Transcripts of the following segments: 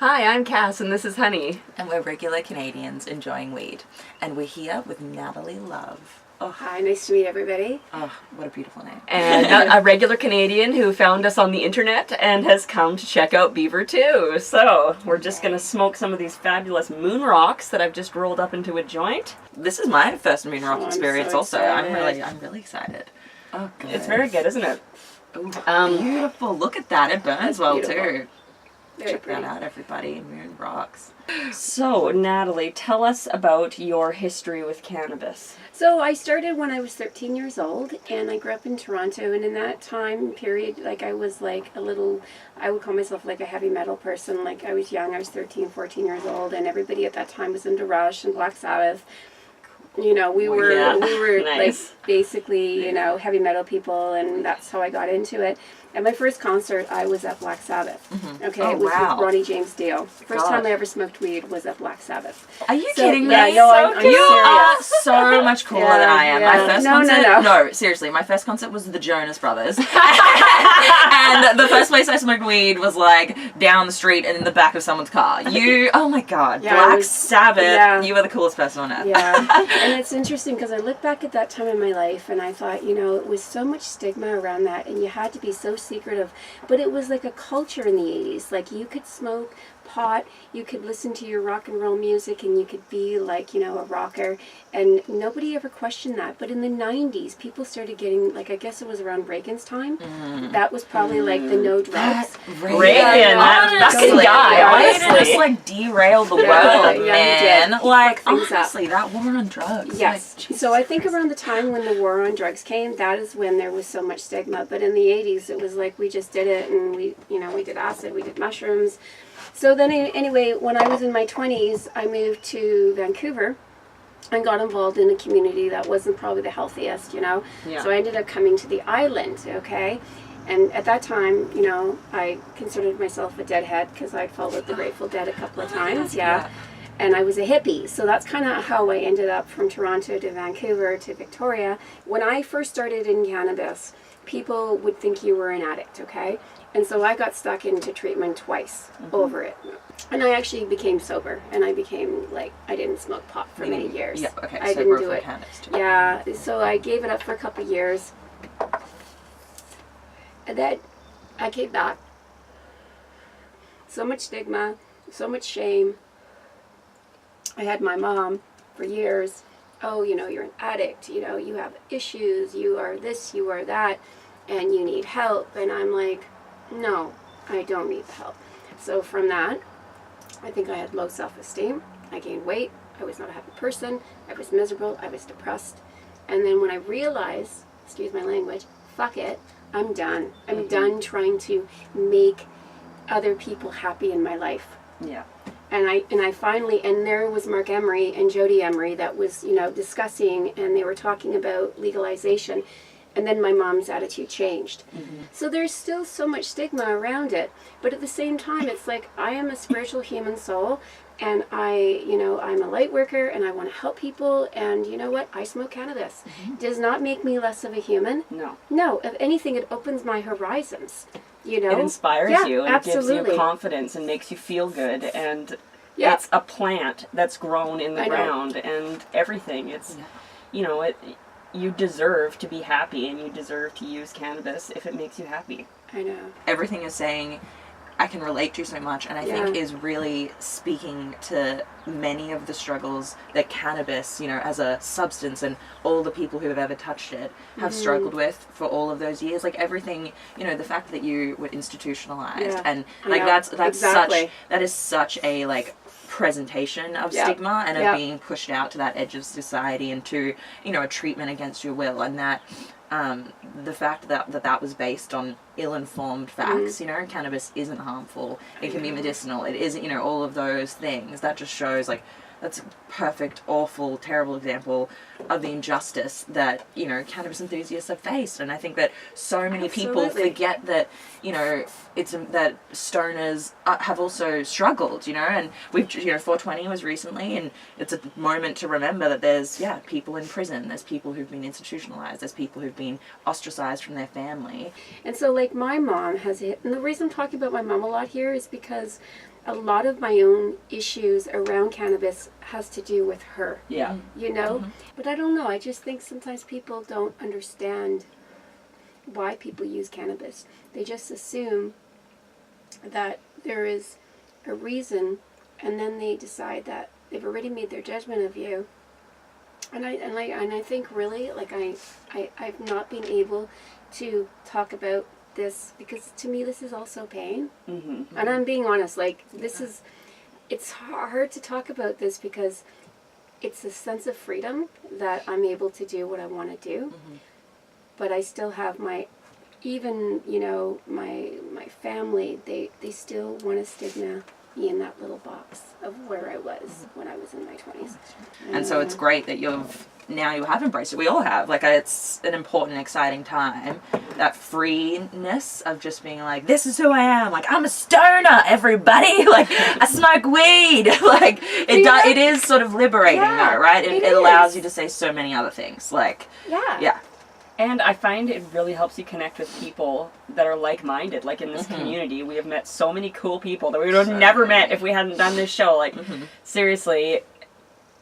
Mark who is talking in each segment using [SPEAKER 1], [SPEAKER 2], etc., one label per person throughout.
[SPEAKER 1] Hi, I'm Kass and this is Honey.
[SPEAKER 2] And we're regular Canadians enjoying weed. And we're here with Natalie Love.
[SPEAKER 3] Oh, hi, nice to meet everybody.
[SPEAKER 2] Oh, what a beautiful name.
[SPEAKER 1] And a regular Canadian who found us on the internet and has come to check out Beaver too. So, we're just going to smoke some of these fabulous moon rocks that I've just rolled up into a joint.
[SPEAKER 2] This is my first moon rock experience
[SPEAKER 3] so
[SPEAKER 2] also. I'm really excited.
[SPEAKER 1] Oh, good. It's very good, isn't it?
[SPEAKER 2] Ooh, beautiful. Look at that. It burns well too.
[SPEAKER 3] Very
[SPEAKER 2] Check
[SPEAKER 3] pretty.
[SPEAKER 2] that out, everybody. Moon rocks.
[SPEAKER 1] So, Natalie, tell us about your history with cannabis.
[SPEAKER 3] So I started when I was 13 years old, and I grew up in Toronto, and in that time period, like I was like a little, I would call myself like a heavy metal person. Like I was young, I was 13, 14 years old, and everybody at that time was into Rush and Black Sabbath. You know, we were
[SPEAKER 1] Nice.
[SPEAKER 3] like basically, you know, heavy metal people, and that's how I got into it. At my first concert, I was at Black Sabbath.
[SPEAKER 2] Mm-hmm.
[SPEAKER 3] Okay,
[SPEAKER 2] Oh,
[SPEAKER 3] it was
[SPEAKER 2] wow.
[SPEAKER 3] with Ronnie James Dio. First
[SPEAKER 2] God.
[SPEAKER 3] time I ever smoked weed was at Black Sabbath.
[SPEAKER 2] Are you kidding me?
[SPEAKER 3] Yeah, no, I'm
[SPEAKER 2] You are
[SPEAKER 3] serious.
[SPEAKER 2] so much cooler than I am.
[SPEAKER 3] Yeah.
[SPEAKER 2] My first
[SPEAKER 3] No,
[SPEAKER 2] concert,
[SPEAKER 3] no.
[SPEAKER 2] Seriously, my first concert was the Jonas Brothers. And the first place I smoked weed was like down the street and in the back of someone's car. Oh my God,
[SPEAKER 3] Yeah,
[SPEAKER 2] Black
[SPEAKER 3] it was-
[SPEAKER 2] Sabbath,
[SPEAKER 3] yeah.
[SPEAKER 2] you are the coolest person on earth.
[SPEAKER 3] Yeah, and it's interesting because I look back at that time in my life and I thought, you know, it was so much stigma around that, and you had to be so secretive. But it was like a culture in the 80s. Like you could smoke pot, you could listen to your rock and roll music, and you could be like, you know, a rocker, and nobody ever questioned that. But in the 90s, people started getting, like, I guess it was around Reagan's time. That was probably like the no drugs.
[SPEAKER 1] Reagan, that fucking guy,
[SPEAKER 2] Reagan
[SPEAKER 1] honestly.
[SPEAKER 2] just like derailed the world,
[SPEAKER 3] Yeah, he
[SPEAKER 2] man.
[SPEAKER 3] did. He
[SPEAKER 2] Like,
[SPEAKER 3] fucked things up.
[SPEAKER 2] honestly, that war on drugs.
[SPEAKER 3] Yes.
[SPEAKER 2] Like, Jesus
[SPEAKER 3] So I think
[SPEAKER 2] Christ.
[SPEAKER 3] around the time when the war on drugs came, that is when there was so much stigma. But in the 80s, it was like we just did it, and we did acid, we did mushrooms. So then anyway, when I was in my 20s, I moved to Vancouver and got involved in a community that wasn't probably the healthiest, you know.
[SPEAKER 1] Yeah.
[SPEAKER 3] So I ended up coming to the island, okay? And at that time, you know, I considered myself a deadhead because I'd followed the Grateful Dead a couple of times, yeah. And I was a hippie, so that's kind of how I ended up from Toronto to Vancouver to Victoria. When I first started in cannabis, people would think you were an addict, okay? And so I got stuck into treatment twice over it. And I actually became sober, and I became, like, I didn't smoke pot for many years.
[SPEAKER 2] Yeah, okay,
[SPEAKER 3] I
[SPEAKER 2] so
[SPEAKER 3] didn't do it.
[SPEAKER 2] cannabis too.
[SPEAKER 3] Yeah, so I gave it up for a couple of years. And then I came back. So much stigma, so much shame. I had my mom for years. Oh, you know, you're an addict. You know, you have issues. You are this, you are that, and you need help. And I'm like, no, I don't need the help. So from that, I think I had low self-esteem. I gained weight. I was not a happy person. I was miserable. I was depressed. And then when I realized, excuse my language, fuck it, I'm done. I'm done trying to make other people happy in my life.
[SPEAKER 1] Yeah.
[SPEAKER 3] And I finally, and there was Mark Emery and Jody Emery that was, you know, discussing, and they were talking about legalization. And then my mom's attitude changed. So there's still so much stigma around it. But at the same time, it's like, I am a spiritual human soul, and I'm a light worker, and I want to help people, and you know what? I smoke cannabis. Does not make me less of a human.
[SPEAKER 1] No.
[SPEAKER 3] No, if anything, it opens my horizons. You know?
[SPEAKER 1] It inspires
[SPEAKER 3] Yeah,
[SPEAKER 1] you and
[SPEAKER 3] absolutely.
[SPEAKER 1] gives you confidence and makes you feel good, and
[SPEAKER 3] Yeah.
[SPEAKER 1] it's a plant that's grown in the
[SPEAKER 3] I know.
[SPEAKER 1] ground and everything. It's, you know, you deserve to be happy, and you deserve to use cannabis if it makes you happy.
[SPEAKER 3] I know.
[SPEAKER 2] Everything you're saying, I can relate to so much, and I think is really speaking to many of the struggles that cannabis, you know, as a substance, and all the people who have ever touched it have struggled with for all of those years. Like everything, you know, the fact that you were institutionalized, and like that's
[SPEAKER 3] exactly.
[SPEAKER 2] that is such a like presentation of stigma and of being pushed out to that edge of society and to, you know, a treatment against your will, and that the fact that was based on ill-informed facts, you know, cannabis isn't harmful, it can be medicinal, it isn't, you know, all of those things, that just shows, like, that's a perfect, awful, terrible example of the injustice that, you know, cannabis enthusiasts have faced. And I think that so many people forget that, you know, it's that stoners have also struggled, you know, and we've, you know, 420 was recently, and it's a moment to remember that there's, people in prison, there's people who've been institutionalized, there's people who've been ostracized from their family.
[SPEAKER 3] And so, like, my mom has it, and the reason I'm talking about my mom a lot here is because a lot of my own issues around cannabis has to do with her.
[SPEAKER 1] Yeah.
[SPEAKER 3] You know? But I don't know. I just think sometimes people don't understand why people use cannabis. They just assume that there is a reason, and then they decide that they've already made their judgment of you. And I think really, like, I've not been able to talk about this, because to me this is also pain. And I'm being honest, like, it's hard to talk about this because it's a sense of freedom that I'm able to do what I want to do. But I still have my, even, you know, my family, they still want to stigma me in that little box of where I was when I was in my 20s.
[SPEAKER 2] And so it's great that you have embraced it. We all have. Like, it's an important, exciting time. That freeness of just being like, this is who I am. Like, I'm a stoner, everybody. Like, I smoke weed. Like, it is sort of liberating, though, right? It allows you to say so many other things. Like, yeah.
[SPEAKER 1] And I find it really helps you connect with people that are like-minded. Like, in this community, we have met so many cool people that we would have never met if we hadn't done this show. Like, seriously,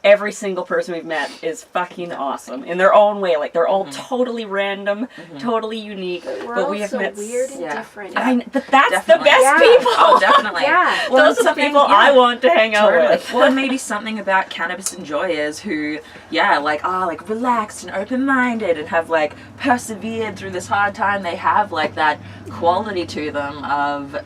[SPEAKER 1] every single person we've met is fucking awesome in their own way. Like, they're all totally random, totally unique.
[SPEAKER 3] But we have
[SPEAKER 1] so
[SPEAKER 3] met weird and different.
[SPEAKER 1] But that's the best people.
[SPEAKER 2] Oh, definitely.
[SPEAKER 1] Well, those are the people I want to hang out with.
[SPEAKER 2] Well, and maybe something about cannabis enjoyers who, like relaxed and open-minded and have, like, persevered through this hard time. They have, like, that quality to them of,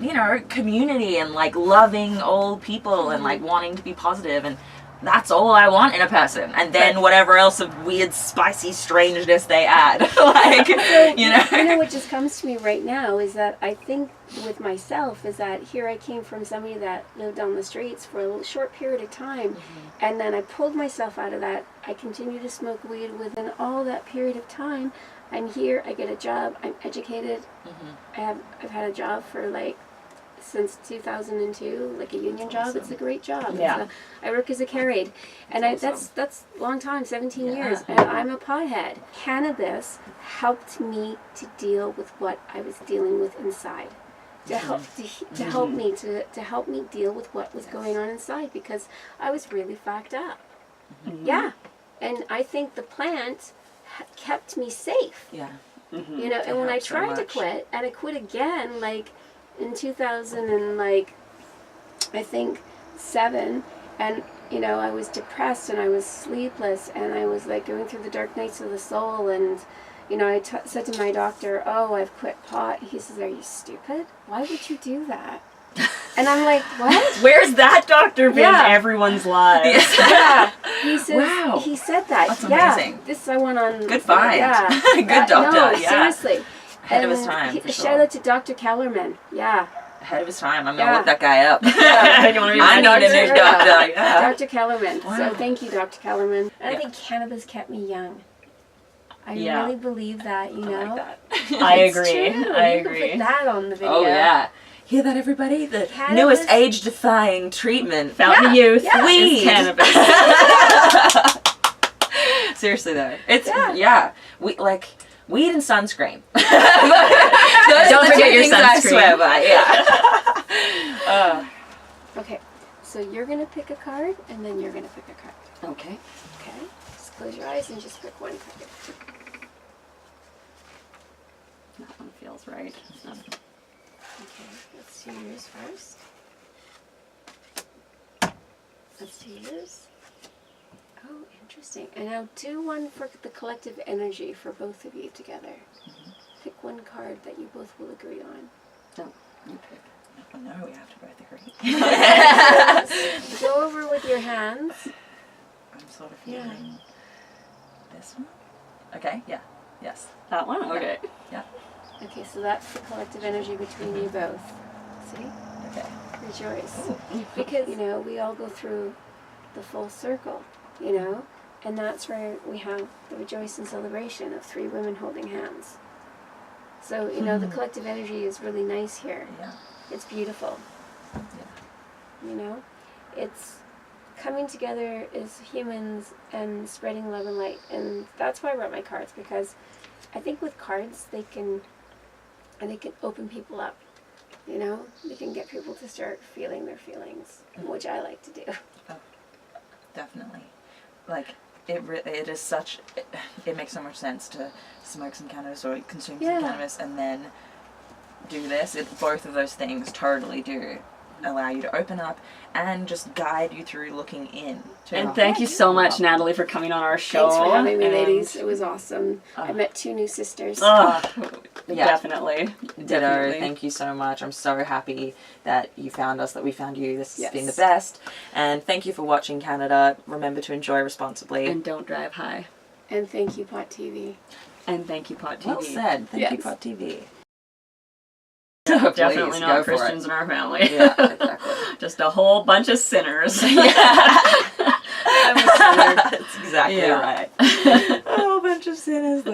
[SPEAKER 2] you know, community and, like, loving all people and, like, wanting to be positive, and that's all I want in a person. And then whatever else of weird, spicy strangeness they add. Like, you know.
[SPEAKER 3] You know what just comes to me right now is that I think with myself is that here I came from somebody that lived on the streets for a little short period of time. And then I pulled myself out of that. I continued to smoke weed within all that period of time. I'm here, I get a job, I'm educated. I've had a job for, like, since 2002, like a union job. It's a great job. I work as a carried, and that's a long time, 17 years, and I'm a pothead. Cannabis helped me to deal with what I was dealing with inside, to help me deal with what was going on inside, because I was really fucked up. And I think the plant kept me safe. You know, and when I tried to quit, and I quit again, like, in 2000 and, like, I think 7, and, you know, I was depressed and I was sleepless and I was, like, going through the dark nights of the soul, and, you know, I said to my doctor, oh, I've quit pot. He says, are you stupid? Why would you do that? And I'm like, what?
[SPEAKER 1] Where's that doctor been everyone's lives?
[SPEAKER 3] He says, he said that.
[SPEAKER 2] That's amazing.
[SPEAKER 3] This I went on.
[SPEAKER 2] Good find. Good doctor.
[SPEAKER 3] No, seriously.
[SPEAKER 2] Ahead of his time, for sure.
[SPEAKER 3] Shout out to Dr. Kellerman.
[SPEAKER 2] Ahead of his time. I'm going to look that guy up.
[SPEAKER 1] I need a new doctor.
[SPEAKER 3] Dr. Kellerman. Wow. So thank you, Dr. Kellerman. And I think cannabis kept me young. I really believe that, you know.
[SPEAKER 2] I like that.
[SPEAKER 1] I agree.
[SPEAKER 3] True.
[SPEAKER 1] I
[SPEAKER 3] you
[SPEAKER 1] agree.
[SPEAKER 3] Can put that on the video.
[SPEAKER 2] Oh, yeah. Hear that, everybody? The newest age-defying treatment.
[SPEAKER 1] Fountain youth.
[SPEAKER 2] Weed.
[SPEAKER 1] Cannabis.
[SPEAKER 2] Seriously, though. It's, we, like, weed and sunscreen. Don't forget your sunscreen. I swear by,
[SPEAKER 3] Okay, so you're going to pick a card, and then you're going to pick a card.
[SPEAKER 1] Okay.
[SPEAKER 3] Okay, just close your eyes and just pick one card.
[SPEAKER 1] That one feels right.
[SPEAKER 3] Okay, let's do yours first. Let's do yours. Oh, interesting. And now do one for the collective energy for both of you together. Pick one card that you both will agree on.
[SPEAKER 1] No, you pick.
[SPEAKER 2] Oh, no, we have to both agree.
[SPEAKER 3] Go over with your hands.
[SPEAKER 2] I'm sort of feeling this one. Okay, yes.
[SPEAKER 1] That one? Okay.
[SPEAKER 2] Yeah.
[SPEAKER 3] Okay, so that's the collective energy between you both. See?
[SPEAKER 2] Okay.
[SPEAKER 3] Rejoice. Because, you know, we all go through the full circle, you know? And that's where we have the rejoice and celebration of 3 women holding hands. So, you know, the collective energy is really nice here.
[SPEAKER 2] Yeah.
[SPEAKER 3] It's beautiful.
[SPEAKER 2] Yeah.
[SPEAKER 3] You know? It's coming together as humans and spreading love and light. And that's why I wrote my cards, because I think with cards they can open people up. You know, we can get people to start feeling their feelings, which I like to do.
[SPEAKER 2] Oh, definitely. Like, it is such, it makes so much sense to smoke some cannabis or consume some cannabis and then do this. Both of those things totally do allow you to open up and just guide you through looking in.
[SPEAKER 1] And thank you so much, Natalie, for coming on our show.
[SPEAKER 3] Thanks for having me, ladies. It was awesome. I met 2 new sisters.
[SPEAKER 1] Definitely.
[SPEAKER 2] Ditto. Thank you so much. I'm so happy that you found us, that we found you. This has been the best. And thank you for watching, Canada. Remember to enjoy responsibly.
[SPEAKER 1] And don't drive high.
[SPEAKER 3] And thank you, Pot TV.
[SPEAKER 1] And thank you, Pot TV.
[SPEAKER 2] Well said. Thank you, Pot TV.
[SPEAKER 1] Definitely not Christians in our family.
[SPEAKER 2] Yeah, exactly.
[SPEAKER 1] Just a whole bunch of sinners.
[SPEAKER 2] I'm a sinner. That's exactly right. A whole bunch of sinners.